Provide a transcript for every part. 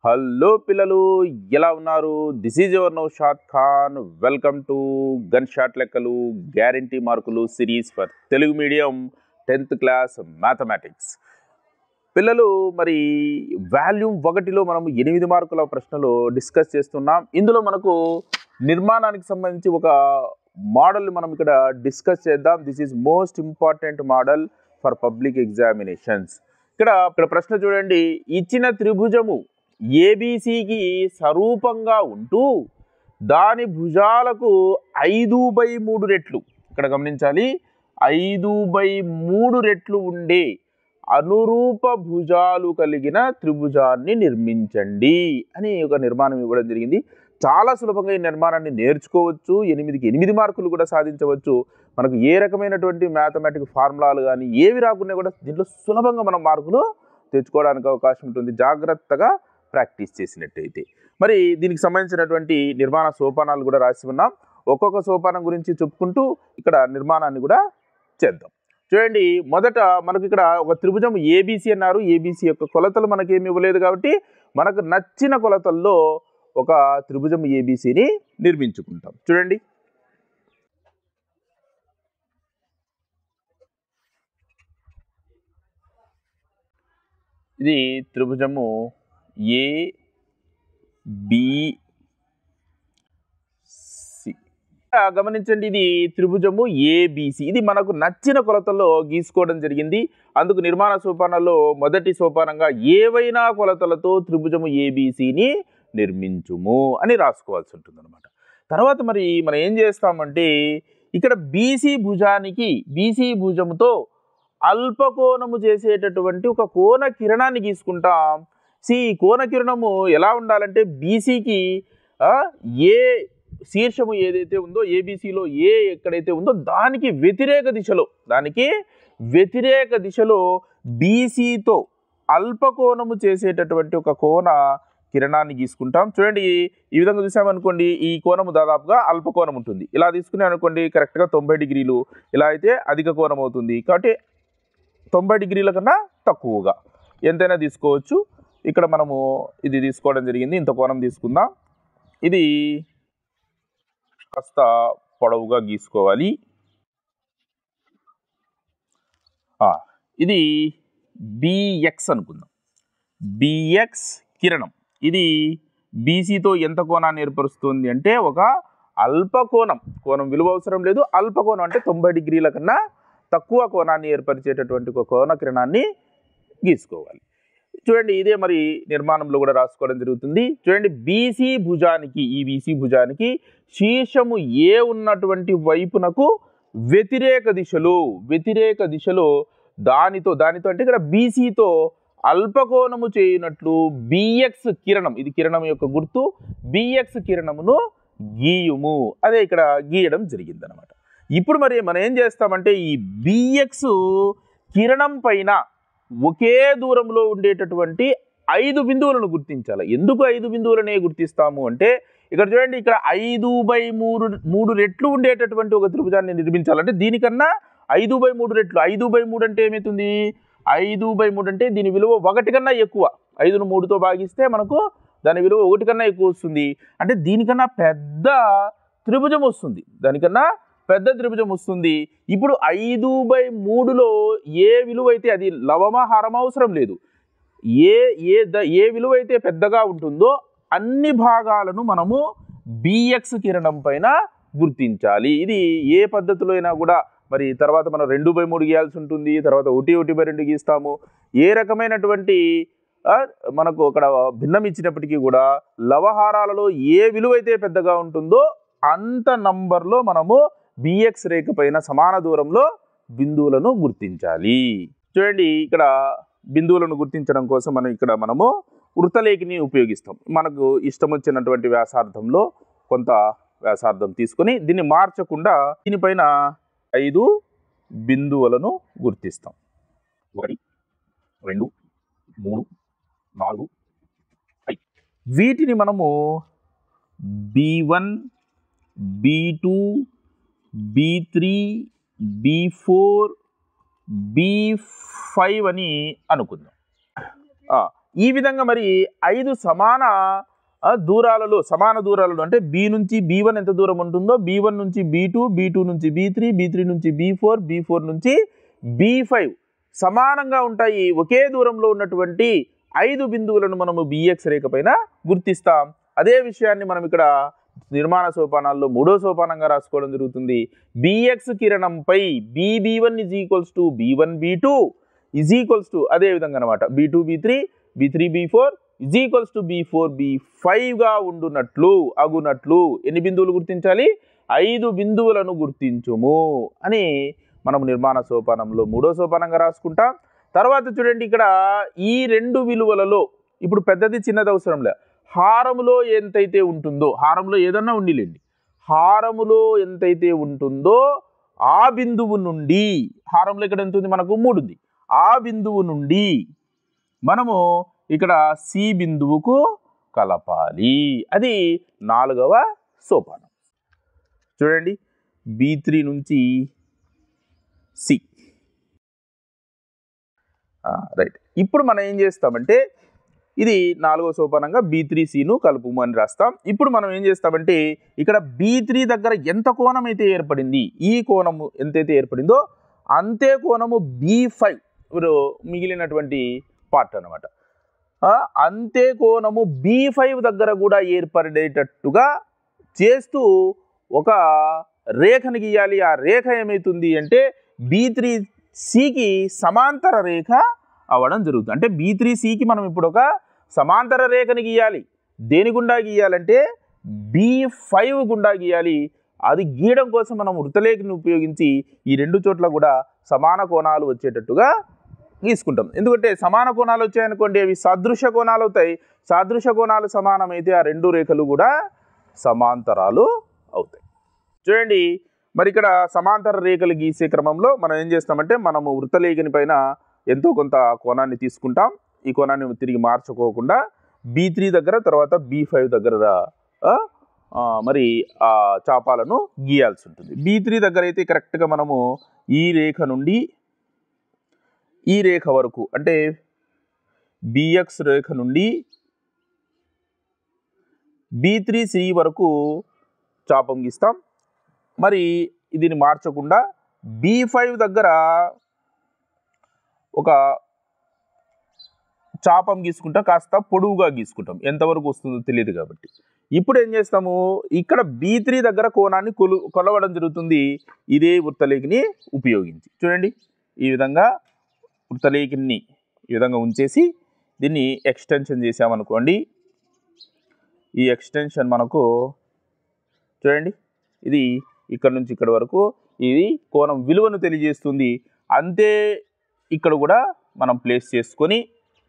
Hello పిల్లలు, ఎలా ఉన్నారు? This is your Naushad Khan. Welcome to gun shot లెక్కలు గ్యారంటీ మార్కులు series for Telugu medium 10th class mathematics. పిల్లలు, మరి వాల్యూమ్ 1లో మనం 8 మార్కుల ప్రశ్నలు డిస్కస్ చేస్తున్నాం. ఇందులో మనకు నిర్మాణానికి సంబంధించి ఒక మోడల్ మనం ఇక్కడ డిస్కస్ చేద్దాం. This is most important model for public examinations. ఇక్కడ ప్రశ్న చూడండి. ఇచ్చిన త్రిభుజము ఏబిసికి స్వరూపంగా ఉంటూ దాని భుజాలకు 5/3 రెట్లు, ఇక్కడ గమనించాలి, 5/3 రెట్లు ఉండే అనురూప భుజాలు కలిగిన త్రిభుజాన్ని నిర్మించండి అని ఒక నిర్మాణం ఇవ్వడం జరిగింది. చాలా సులభంగా ఈ నిర్మాణాన్ని నేర్చుకోవచ్చు. 8కి 8 మార్కులు కూడా సాధించవచ్చు. మనకు ఏ రకమైనటువంటి మ్యాథమెటిక్ ఫార్ములాలు కానీ ఏవి రాకున్నా కూడా దీంట్లో సులభంగా మనం మార్కులు తెచ్చుకోవడానికి అవకాశం ఉంటుంది, జాగ్రత్తగా ప్రాక్టీస్ చేసినట్టయితే. మరి దీనికి సంబంధించినటువంటి నిర్మాణ సోపానాలు కూడా రాసి ఉన్నాం. ఒక్కొక్క సోపానం గురించి చెప్పుకుంటూ ఇక్కడ నిర్మాణాన్ని కూడా చేద్దాం. చూడండి, మొదట మనకు ఇక్కడ ఒక త్రిభుజం ఏబిసి అన్నారు. ఏబిసి యొక్క కొలతలు మనకేమి ఇవ్వలేదు కాబట్టి మనకు నచ్చిన కొలతల్లో ఒక త్రిభుజం ఏబిసిని నిర్మించుకుంటాం. చూడండి, ఇది త్రిభుజము ఏబిసి. గమనించండి, ఇది త్రిభుజము ఏబిసి. ఇది మనకు నచ్చిన కొలతల్లో గీసుకోవడం జరిగింది. అందుకు నిర్మాణ సోపానాల్లో మొదటి సోపానంగా ఏవైనా కొలతలతో త్రిభుజము ఏబిసిని నిర్మించుము అని రాసుకోవాల్సి ఉంటుంది అనమాట. తర్వాత మరి మనం ఏం చేస్తామంటే ఇక్కడ బీసీ భుజముతో అల్పకోణము చేసేటటువంటి ఒక కోణ కిరణాన్ని గీసుకుంటాం. ఈ కోణ కిరణము ఎలా ఉండాలంటే బీసీకి ఏ శీర్షము ఏదైతే ఉందో, ఏబిసిలో ఏ ఎక్కడైతే ఉందో దానికి వ్యతిరేక దిశలో బీసీతో అల్పకోణము చేసేటటువంటి ఒక కోణ కిరణాన్ని గీసుకుంటాం. చూడండి, ఈ విధంగా చూసామనుకోండి, ఈ కోణము దాదాపుగా అల్పకోణం ఉంటుంది. ఇలా తీసుకునే అనుకోండి కరెక్ట్గా 90 డిగ్రీలు. ఇలా అయితే అధిక కోణం అవుతుంది. కాబట్టి 90 డిగ్రీల కన్నా తక్కువగా ఎంతైనా తీసుకోవచ్చు. ఇక్కడ మనము ఇది తీసుకోవడం జరిగింది. ఇంత కోణం తీసుకుందాం. ఇది కాస్త పొడవుగా గీసుకోవాలి. ఇది బిఎక్స్ అనుకుందాం. బిఎక్స్ కిరణం ఇది బీసీతో ఎంత కోణాన్ని ఏర్పరుస్తుంది అంటే ఒక అల్పకోణం. కోణం విలువ అవసరం లేదు. అల్పకోణం అంటే 90 డిగ్రీల కన్నా తక్కువ కోణాన్ని ఏర్పరిచేటటువంటి ఒక కోణ కిరణాన్ని గీసుకోవాలి. చూడండి, ఇదే మరి నిర్మాణంలో కూడా రాసుకోవడం జరుగుతుంది. చూడండి, ఈ బీసీ భుజానికి శీర్షము ఏ ఉన్నటువంటి వైపునకు వ్యతిరేక దిశలో దానితో అంటే ఇక్కడ బీసీతో అల్పకోణము చేయనట్లు బిఎక్స్ కిరణం, ఇది కిరణం యొక్క గుర్తు, బిఎక్స్ కిరణమును గీయుము. అదే ఇక్కడ గీయడం జరిగింది అనమాట. ఇప్పుడు మరి మనం ఏం చేస్తామంటే ఈ బిఎక్స్ కిరణం పైన ఒకే దూరంలో ఉండేటటువంటి 5 బిందువులను గుర్తించాలి. ఎందుకు 5 బిందువులనే గుర్తిస్తాము అంటే ఇక్కడ చూడండి, ఇక్కడ 5/3 రెట్లు ఉండేటటువంటి ఒక త్రిభుజాన్ని నిర్మించాలంటే దీనికన్నా 5/3 రెట్లు. 5/3 అంటే ఏమవుతుంది? 5/3 అంటే దీని విలువ 1 కన్నా ఎక్కువ. 5ను 3తో భాగిస్తే మనకు దాని విలువ 1 కన్నా ఎక్కువ వస్తుంది. అంటే దీనికన్నా పెద్ద త్రిభుజం వస్తుంది. ఇప్పుడు 5/3లో ఏ విలువ అయితే, అది లవమా హారమా అవసరం లేదు, ఏ విలువ అయితే పెద్దగా ఉంటుందో అన్ని భాగాలను మనము బిఎక్స్ కిరణం పైన గుర్తించాలి. ఇది ఏ పద్ధతిలో అయినా కూడా మరి తర్వాత మనం 2/3 గీయాల్సి ఉంటుంది. తర్వాత 1/2 గీస్తాము. ఏ రకమైనటువంటి మనకు అక్కడ భిన్నం ఇచ్చినప్పటికీ కూడా లవహారాలలో ఏ విలువ అయితే పెద్దగా ఉంటుందో అంత నంబర్లో మనము బిఎక్స్ రేఖ పైన సమాన దూరంలో బిందువులను గుర్తించాలి. చూడండి, ఇక్కడ బిందువులను గుర్తించడం కోసం మనము వృత్తలేఖిని ఉపయోగిస్తాం. మనకు ఇష్టం వచ్చినటువంటి వ్యాసార్థంలో కొంత వ్యాసార్థం తీసుకొని దీన్ని మార్చకుండా దీనిపైన 5 బిందువులను గుర్తిస్తాం. 1, 2, 3, 4, 5. వీటిని మనము B1, B2, B3, B4, B5 అని అనుకుందాం. ఈ విధంగా మరి 5 సమాన సమాన దూరాలలో అంటే బి నుంచి B1 ఎంత దూరం ఉంటుందో B1 నుంచి B2, B2 నుంచి B3, B3 నుంచి B4, B4 నుంచి B5 సమానంగా ఉంటాయి. ఒకే దూరంలో ఉన్నటువంటి 5 బిందువులను మనము BX రేఖ పైన గుర్తిస్తాం. అదే విషయాన్ని మనం ఇక్కడ నిర్మాణ సోపానాల్లో 3వ సోపానంగా రాసుకోవడం జరుగుతుంది. BX కిరణంపై BB1 = B1 B2 అదే విధంగా అన్నమాట B2 B3 B3 B4 B4 B5 గా అగునట్లు ఎన్ని బిందువులు గుర్తించాలి? 5 బిందువులను గుర్తించుము అని మనం నిర్మాణ సోపానంలో 3వ సోపానంగా రాసుకుంటాం. తర్వాత చూడండి, ఇక్కడ ఈ 2 విలువలలో ఇప్పుడు పెద్దది చిన్నది అవసరం లేదు. హారములో ఎంతైతే ఉంటుందో, హారంలో ఏదన్నా ఉండిలేండి, హారములో ఎంతైతే ఉంటుందో ఆ బిందువు నుండి, హారంలో ఇక్కడ ఎంత ఉంది? మనకు 3 ఉంది. ఆ బిందువు నుండి మనము ఇక్కడ సి బిందువుకు కలపాలి. అది 4వ సోపానం. చూడండి, B3 నుంచి సి. రైట్. ఇప్పుడు మనం ఏం చేస్తామంటే, ఇది 4వ సోపానంగా B3Cను కలుపుము అని రాస్తాం. ఇప్పుడు మనం ఏం చేస్తామంటే, ఇక్కడ B3 దగ్గర ఎంత కోణం అయితే ఏర్పడింది, ఈ కోణము ఎంతైతే ఏర్పడిందో అంతే కోణము B5 మిగిలినటువంటి పార్ట్ అన్నమాట. అంతే కోణము B5 దగ్గర కూడా ఏర్పడేటట్టుగా చేస్తూ ఒక రేఖను గీయాలి. ఆ రేఖ ఏమవుతుంది అంటే B3Cకి సమాంతర రేఖ అవ్వడం జరుగుతుంది. అంటే B3Cకి మనం ఇప్పుడు ఒక సమాంతర రేఖను గీయాలి. దేని గుండా గీయాలంటే B5 గుండా గీయాలి. అది గీయడం కోసం మనం వృత్తలేఖను ఉపయోగించి ఈ 2 చోట్ల కూడా సమాన కోణాలు వచ్చేటట్టుగా గీసుకుంటాం. ఎందుకంటే సమాన కోణాలు వచ్చాయనుకోండి, అవి సాదృశ్య కోణాలు అవుతాయి. సాదృశ్య కోణాలు సమానమైతే ఆ 2 రేఖలు కూడా సమాంతరాలు అవుతాయి. చూడండి, మరి ఇక్కడ సమాంతర రేఖలు గీసే క్రమంలో మనం ఏం చేస్తామంటే, మనము వృత్తలేఖని పైన ఎంతో కొంత కోణాన్ని తీసుకుంటాం. ఈ కోణాన్ని తిరిగి మార్చుకోకుండా B3 దగ్గర తర్వాత B5 దగ్గర మరి ఆ చాపాలను గీయాల్సి ఉంటుంది. B3 దగ్గర అయితే కరెక్ట్గా మనము ఈ రేఖ నుండి ఈ రేఖ వరకు, అంటే BX రేఖ నుండి B3C వరకు చాపం గీస్తాం. మరి దీన్ని మార్చకుండా B5 దగ్గర ఒక చాపం గీసుకుంటాం, కాస్త పొడవుగా గీసుకుంటాం, ఎంతవరకు వస్తుందో తెలియదు కాబట్టి. ఇప్పుడు ఏం చేస్తాము, ఇక్కడ B3 దగ్గర కోణాన్ని కొలవడం జరుగుతుంది ఇదే వృత్తలేఖని ఉపయోగించి. చూడండి, ఈ విధంగా వృత్తలేఖని ఈ విధంగా ఉంచేసి దీన్ని ఎక్స్టెన్షన్ చేసామనుకోండి. ఈ ఎక్స్టెన్షన్ మనకు చూడండి, ఇది ఇక్కడ నుంచి ఇక్కడ వరకు ఇది కోణం విలువను తెలియజేస్తుంది. అంతే ఇక్కడ కూడా మనం ప్లేస్ చేసుకొని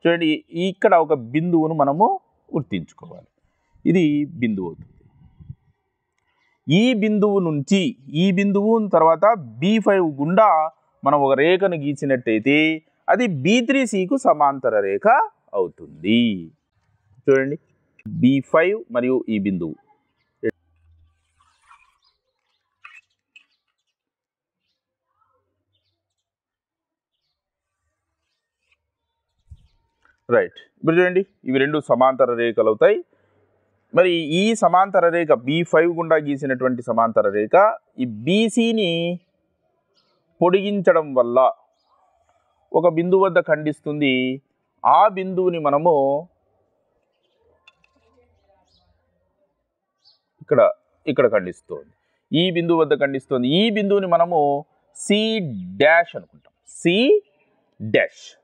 చూడండి, ఇక్కడ ఒక బిందువును మనము గుర్తించుకోవాలి. ఇది బిందువు అవుతుంది. ఈ బిందువు నుంచి ఈ బిందువు తర్వాత B5 గుండా మనం ఒక రేఖను గీసినట్టయితే అది B3Cకు సమాంతర రేఖ అవుతుంది. చూడండి, B5 మరియు ఈ బిందువు. రైట్. ఇప్పుడు చూడండి, ఇవి 2 సమాంతర రేఖలు అవుతాయి. మరి ఈ సమాంతర రేఖ B5 గుండా గీసినటువంటి సమాంతర రేఖ ఈ BCని పొడిగించడం వల్ల ఒక బిందువు వద్ద ఖండిస్తుంది. ఆ బిందువుని మనము ఇక్కడ ఖండిస్తుంది. ఈ బిందువు వద్ద ఖండిస్తుంది. ఈ బిందువుని మనము C' అనుకుంటాం. C'.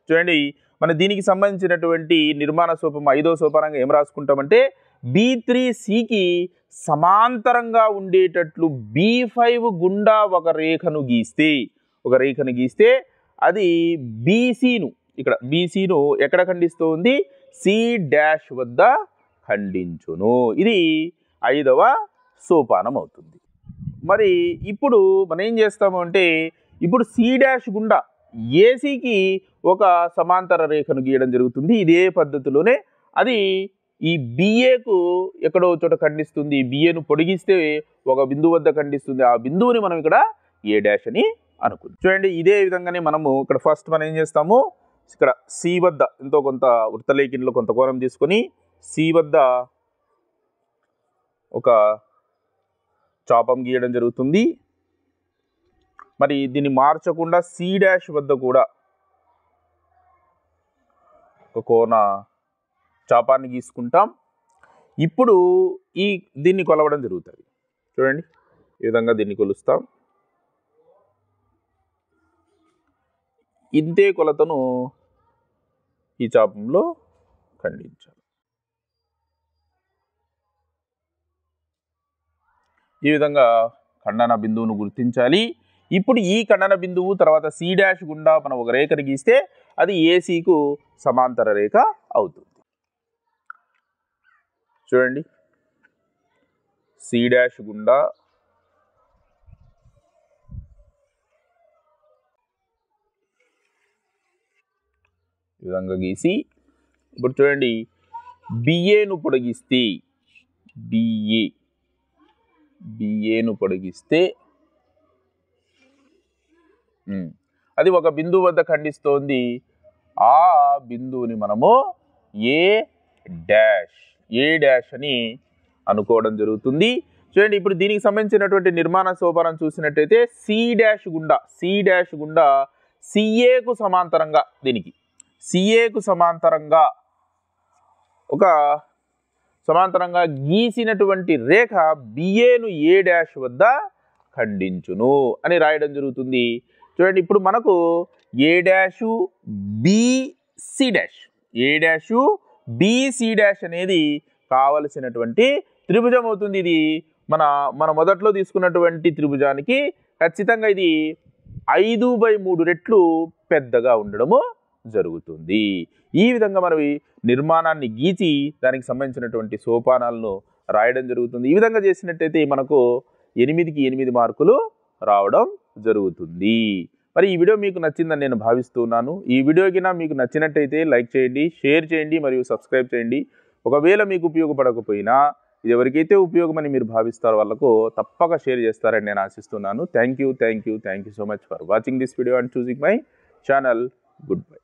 చూడండి, మన దీనికి సంబంధించినటువంటి నిర్మాణ సోపం 5వ సోపానంగా ఏం రాసుకుంటామంటే, B3Cకి సమాంతరంగా ఉండేటట్లు B5 గుండా ఒక రేఖను గీస్తే అది BCను ఎక్కడ ఖండిస్తుంది? C' వద్ద ఖండించును. ఇది 5వ సోపానం అవుతుంది. మరి ఇప్పుడు మనం ఏం చేస్తాము అంటే, ఇప్పుడు C' గుండా ACకి ఒక సమాంతర రేఖను గీయడం జరుగుతుంది. ఇదే పద్ధతిలోనే అది ఈ BAకు ఎక్కడో చోట ఖండిస్తుంది. BAను పొడిగిస్తే ఒక బిందువు వద్ద ఖండిస్తుంది. ఆ బిందువుని మనం ఇక్కడ A' అని అనుకుంటాం. చూడండి, ఇదే విధంగానే మనము ఇక్కడ ఫస్ట్ మనం ఏం చేస్తాము, ఇక్కడ సి వద్ద ఎంతో కొంత వృత్తలేఖినిలో కొంత కోణం తీసుకొని సి వద్ద ఒక చాపం గీయడం జరుగుతుంది. మరి దీన్ని మార్చకుండా సి డాష్ వద్ద కూడా ఒక కోణ చాపాన్ని గీసుకుంటాం. ఇప్పుడు దీన్ని కొలవడం జరుగుతుంది. చూడండి, ఈ విధంగా దీన్ని కొలుస్తాం. ఇంతే కొలతను ఈ చాపంలో ఖండించాలి. ఈ విధంగా ఖండన బిందువును గుర్తించాలి. ఇప్పుడు ఈ ఖండన బిందువు తర్వాత సి డాష్ గుండా మనం ఒక రేఖను గీస్తే అది ఏసీకు సమాంతర రేఖ అవుతుంది. చూడండి, సి డాష్ గుండా ఈ విధంగా గీసి ఇప్పుడు చూడండి బిఏను పొడిగిస్తే బిఏను పొడిగిస్తే అది ఒక బిందువు వద్ద ఖండిస్తోంది. ఆ బిందువుని మనము ఏ డాష్ అని అనుకోవడం జరుగుతుంది. చూడండి, ఇప్పుడు దీనికి సంబంధించినటువంటి నిర్మాణ సోపానం చూసినట్టయితే సి డాష్ గుండా సిఏకు సమాంతరంగా దీనికి సిఏకు సమాంతరంగా గీసినటువంటి రేఖ బిఏను ఏ డాష్ వద్ద ఖండించును అని రాయడం జరుగుతుంది. చూడండి, ఇప్పుడు మనకు ఏ డాషు బిసి డాష్ అనేది కావలసినటువంటి త్రిభుజం అవుతుంది. ఇది మన మొదట్లో తీసుకున్నటువంటి త్రిభుజానికి ఖచ్చితంగా ఇది 5/3 రెట్లు పెద్దగా ఉండడము జరుగుతుంది. ఈ విధంగా మనం నిర్మాణాన్ని గీచి దానికి సంబంధించినటువంటి సోపానాలను రాయడం జరుగుతుంది. ఈ విధంగా చేసినట్టయితే మనకు 8కి 8 మార్కులు రావడం జరుగుతుంది. మరి ఈ వీడియో మీకు నచ్చిందని నేను భావిస్తున్నాను. ఈ వీడియోకి మీకు నచ్చినట్టయితే లైక్ చేయండి, షేర్ చేయండి మరియు సబ్స్క్రైబ్ చేయండి. ఒకవేళ మీకు ఉపయోగపడకపోయినా ఇది ఎవరికైతే ఉపయోగమని మీరు భావిస్తారో వాళ్ళకు తప్పక షేర్ చేస్తారని నేను ఆశిస్తున్నాను. Thank you so much for watching this video and choosing my channel. Good bye.